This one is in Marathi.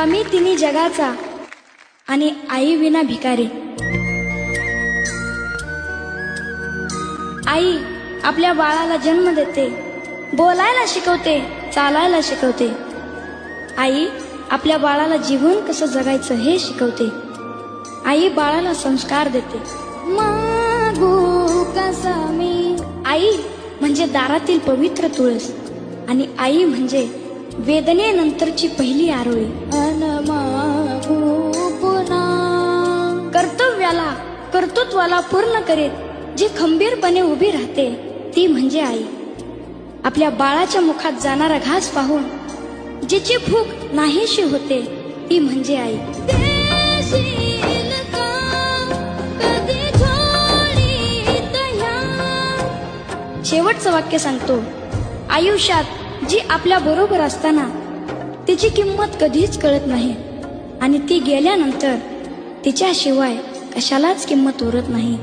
आम्ही तिन्ही जगाचा आणि आई विना भिकारी। आई आपल्या बाळाला जन्म देते, बोलायला शिकवते, चालायला शिकवते। आई आपल्या बाळाला जीवन कसं जगायचं हे शिकवते। आई बाळाला संस्कार देते। मागू कसा मी। आई म्हणजे दारातील पवित्र तुळस आणि आई म्हणजे वेदनेनंतरची पहिली आरोळी। कर्तृत्वाला पूर्ण करीत जी खंबीरपणे उभी राहते ती म्हणजे आई। आपल्या बाळाच्या मुखात जाणारा घास पाहून जिची भूक नाहीशी होते ती म्हणजे आई। शेवटचं वाक्य सांगतो, आयुष्यात जी आपल्या बरोबर असताना तिची किंमत कधीच कळत नाही आणि ती गेल्यानंतर तिच्याशिवाय कशालाच किंमत उरत नाही।